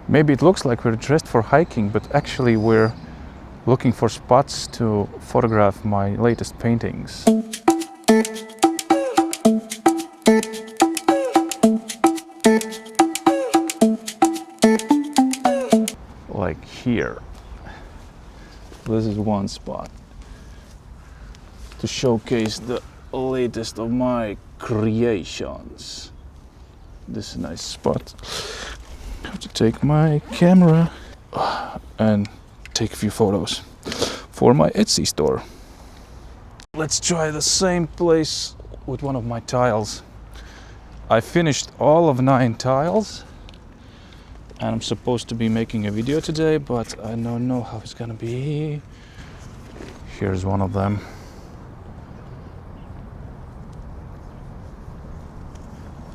Maybe it looks like we're dressed for hiking, but actually we're looking for spots to photograph my latest paintings. Like here. This is one spot to showcase the latest of my creations. This is a nice spot. I have to take my camera and take a few photos for my Etsy store. Let's try the same place with one of my tiles. I finished all of 9 tiles and I'm supposed to be making a video today, but I don't know how it's gonna be. Here's one of them.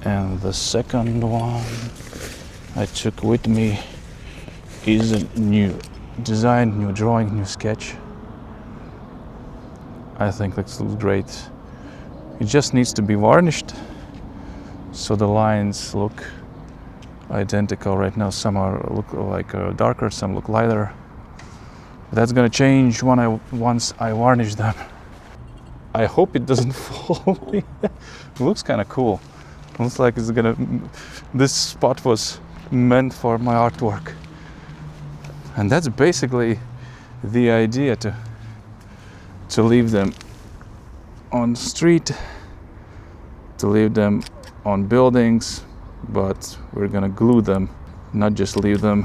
And the second one I took with me is a new design, new drawing, new sketch. I think this looks great. It just needs to be varnished so the lines look identical. Right now some look like darker, some look lighter. That's gonna change once I varnish them. I hope it doesn't fall. It looks kind of cool. Looks like this spot was meant for my artwork. And that's basically the idea, to leave them on the street, to leave them on buildings, but we're gonna glue them, not just leave them.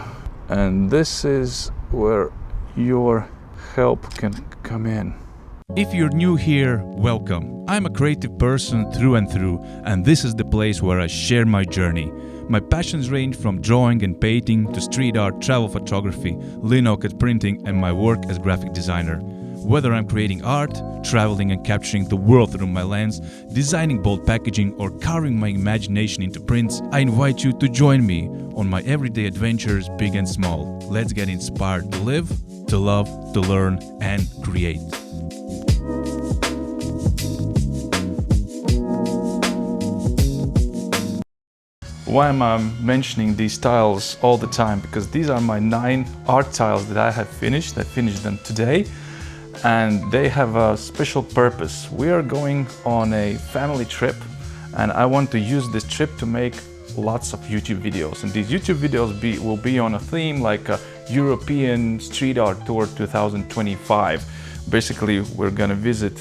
And this is where your help can come in. If you're new here, welcome. I'm a creative person through and through, and this is the place where I share my journey. My passions range from drawing and painting to street art, travel photography, linocut printing, and my work as graphic designer. Whether I'm creating art, traveling and capturing the world through my lens, designing bold packaging, or carving my imagination into prints, I invite you to join me on my everyday adventures, big and small. Let's get inspired to live, to love, to learn, and create. Why am I mentioning these tiles all the time? Because these are my 9 art tiles that I have finished. I finished them today and they have a special purpose. We are going on a family trip and I want to use this trip to make lots of YouTube videos. And these YouTube videos will be on a theme like a European Street Art Tour 2025. Basically, we're gonna visit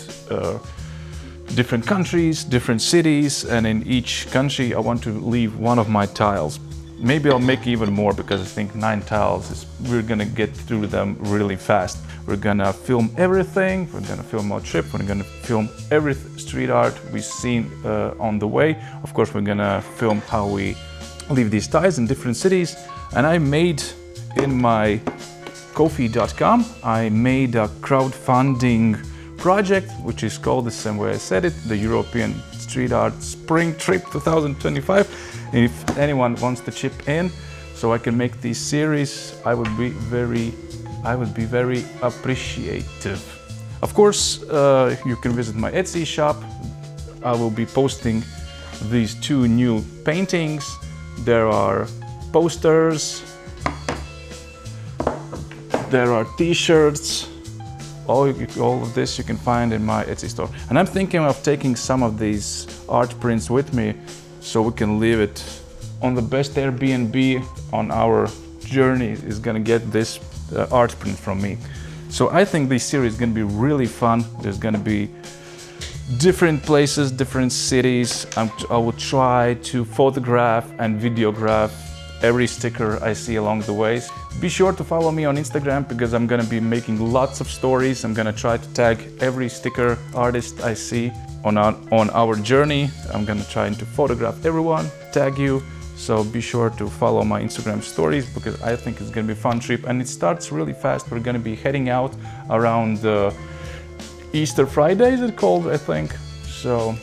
different countries, different cities, and in each country I want to leave one of my tiles. Maybe I'll make even more because I think 9 tiles we're gonna get through them really fast. We're gonna film everything, we're gonna film our trip, we're gonna film every street art we've seen on the way. Of course, we're gonna film how we leave these tiles in different cities. And I made in my Ko-fi.com, I made a crowdfunding project, which is called the same way I said it, the European Street Art Spring Trip 2025. And if anyone wants to chip in so I can make these series, I would be very appreciative. Of course, you can visit my Etsy shop. I will be posting these 2 new paintings. There are posters, there are t-shirts. All of this you can find in my Etsy store. And I'm thinking of taking some of these art prints with me so we can leave it on the best Airbnb on our journey is gonna get this art print from me. So I think this series is gonna be really fun. There's gonna be different places, different cities. I will try to photograph and videograph every sticker I see along the way. Be sure to follow me on Instagram because I'm gonna be making lots of stories. I'm gonna try to tag every sticker artist I see on our journey. I'm gonna try to photograph everyone, tag you. So be sure to follow my Instagram stories because I think it's gonna be a fun trip and it starts really fast. We're gonna be heading out around Easter Friday, is it called, I think. So,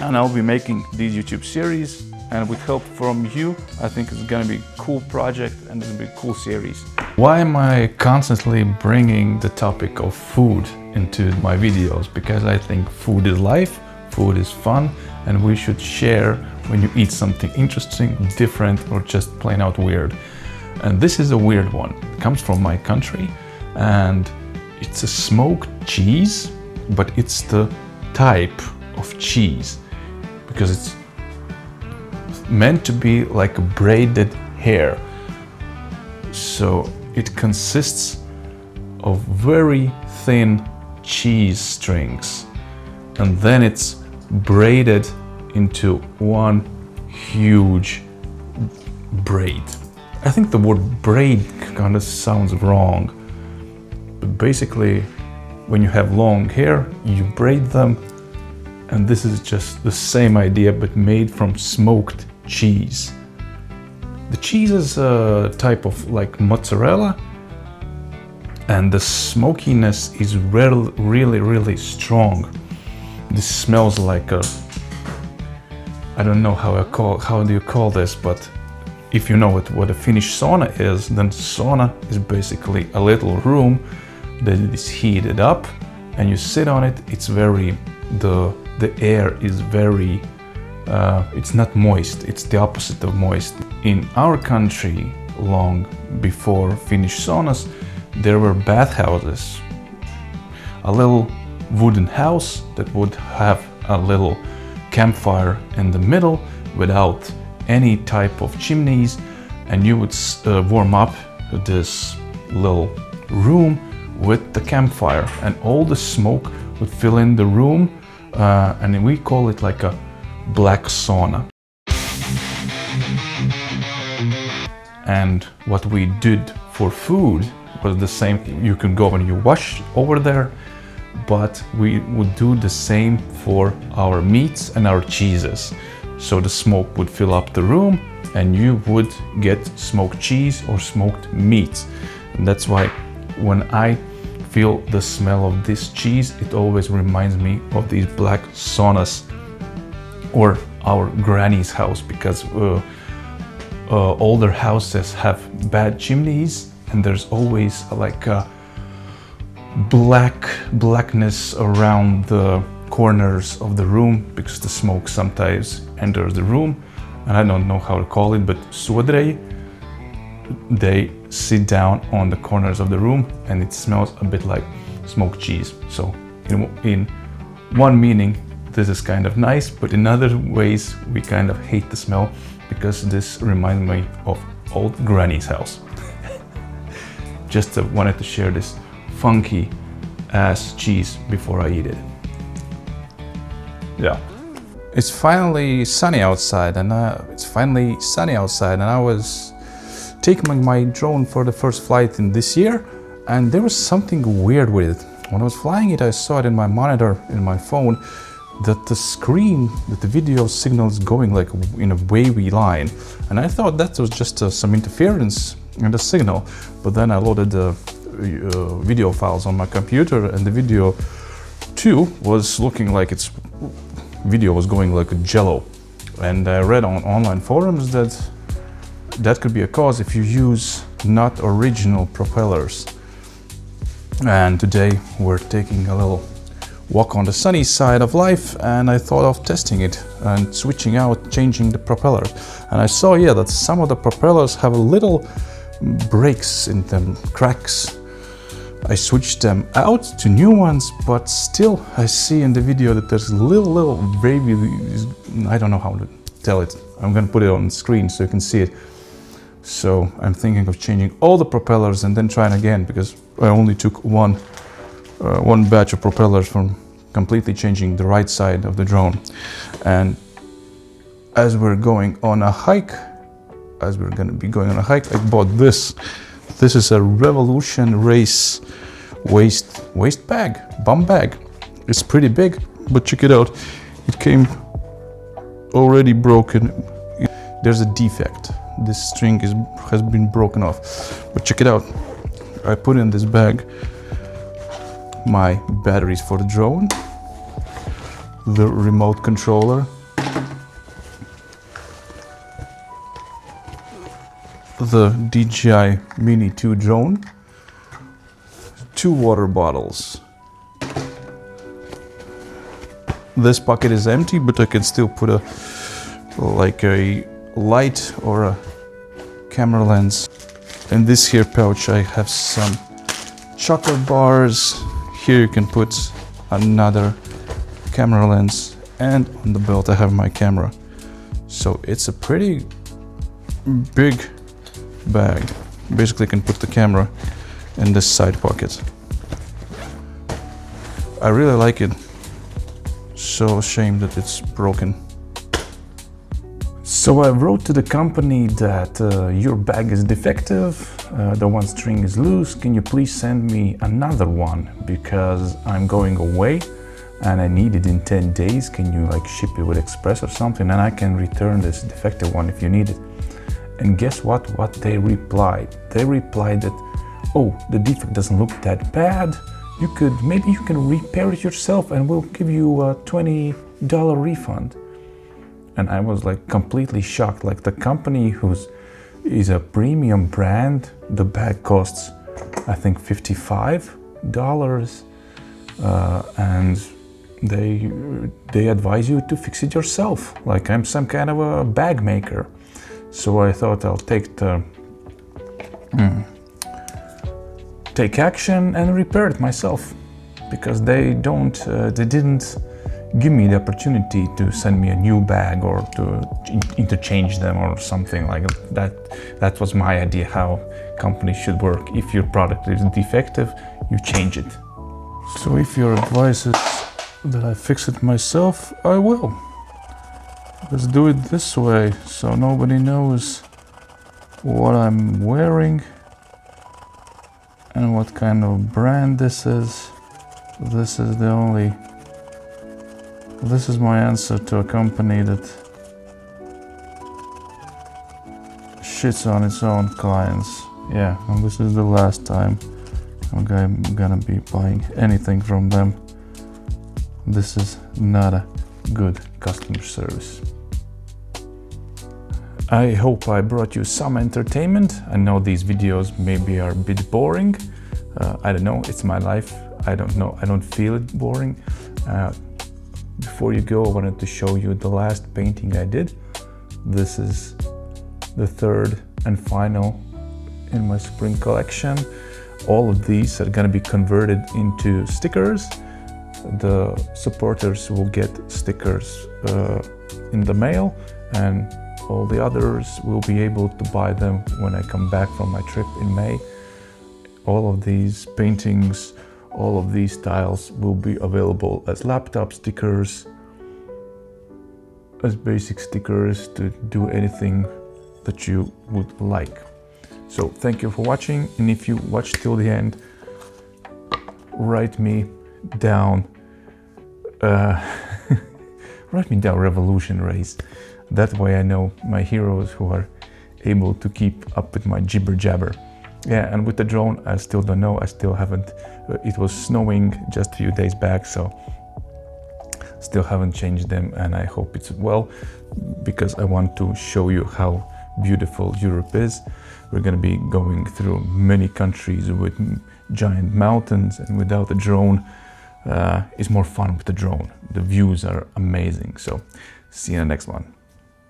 and I'll be making these YouTube series. And with help from you, I think it's gonna be a cool project and it's gonna be a cool series. Why am I constantly bringing the topic of food into my videos? Because I think food is life, food is fun, and we should share when you eat something interesting, different, or just plain out weird. And this is a weird one. It comes from my country and it's a smoked cheese, but it's the type of cheese because it's meant to be like a braided hair. So it consists of very thin cheese strings and then it's braided into one huge braid. I think the word braid kind of sounds wrong, but basically when you have long hair you braid them, and this is just the same idea but made from smoked cheese. The cheese is a type of like mozzarella, and the smokiness is really strong. This smells like a, I don't know how do you call this, but if you know what a Finnish sauna is, then sauna is basically a little room that is heated up and you sit on it. It's very, the air is very, it's not moist, it's the opposite of moist. In our country, long before Finnish saunas, there were bathhouses. A little wooden house that would have a little campfire in the middle without any type of chimneys, and you would warm up this little room with the campfire, and all the smoke would fill in the room, and we call it like a black sauna. And what we did for food was the same. You can go and you wash over there, but we would do the same for our meats and our cheeses. So the smoke would fill up the room and you would get smoked cheese or smoked meat. And that's why when I feel the smell of this cheese, it always reminds me of these black saunas or our granny's house, because older houses have bad chimneys and there's always like a blackness around the corners of the room because the smoke sometimes enters the room, and I don't know how to call it, but suodrei, they sit down on the corners of the room and it smells a bit like smoked cheese. So in one meaning this is kind of nice, but in other ways we kind of hate the smell because this reminds me of old granny's house. Just wanted to share this funky ass cheese before I eat it. Yeah. It's finally sunny outside, and I was taking my drone for the first flight in this year, and there was something weird with it. When I was flying it, I saw it in my monitor, in my phone, that the video signal is going like in a wavy line, and I thought that was just some interference in the signal. But then I loaded the video files on my computer, and the video too was looking like its video was going like a jello. And I read on online forums that could be a cause if you use not original propellers. And today we're taking a little walk on the sunny side of life, and I thought of testing it and switching out, changing the propeller. And I saw, yeah, that some of the propellers have little breaks in them, cracks. I switched them out to new ones, but still I see in the video that there's little wavy, I don't know how to tell it. I'm gonna put it on the screen so you can see it. So I'm thinking of changing all the propellers and then trying again, because I only took one batch of propellers from completely changing the right side of the drone. And as we're going on a hike, I bought this. This is a Revolution Race waist bag, bum bag. It's pretty big, but check it out. It came already broken. There's a defect. This string has been broken off. But check it out. I put in this bag my batteries for the drone, the remote controller, the DJI Mini 2 drone, 2 water bottles. This pocket is empty, but I can still put a light or a camera lens. In this here pouch I have some chocolate bars. Here you can put another camera lens, and on the belt I have my camera. So it's a pretty big bag. Basically you can put the camera in this side pocket. I really like it. So ashamed that it's broken. So I wrote to the company that your bag is defective, the one string is loose, can you please send me another one because I'm going away and I need it in 10 days, can you like ship it with express or something, and I can return this defective one if you need it. And guess what they replied? They replied that, oh, the defect doesn't look that bad, maybe you can repair it yourself and we'll give you a $20 refund. And I was like completely shocked. Like the company is a premium brand, the bag costs I think $55, and they advise you to fix it yourself. Like I'm some kind of a bag maker. So I thought I'll take action and repair it myself, because they didn't give me the opportunity to send me a new bag or to interchange them or something like that. That was my idea how companies should work. If your product is defective, you change it. So if your advice is that I fix it myself, I will. Let's do it this way so nobody knows what I'm wearing and what kind of brand this is. This is my answer to a company that shits on its own clients. Yeah, and this is the last time I'm gonna be buying anything from them. This is not a good customer service. I hope I brought you some entertainment. I know these videos maybe are a bit boring. I don't know, it's my life. I don't know, I don't feel it boring. Before you go, I wanted to show you the last painting I did. This is the third and final in my spring collection. All of these are gonna be converted into stickers. The supporters will get stickers in the mail, and all the others will be able to buy them when I come back from my trip in May. All of these paintings, all of these styles will be available as laptop stickers, as basic stickers to do anything that you would like. So thank you for watching, and if you watched till the end, write me down revolution race. That way I know my heroes who are able to keep up with my jibber jabber. Yeah, and with the drone, I still don't know. I still haven't. It was snowing just a few days back, so still haven't changed them, and I hope it's well, because I want to show you how beautiful Europe is. We're going to be going through many countries with giant mountains, and without a drone, it's more fun with the drone. The views are amazing. So see you in the next one.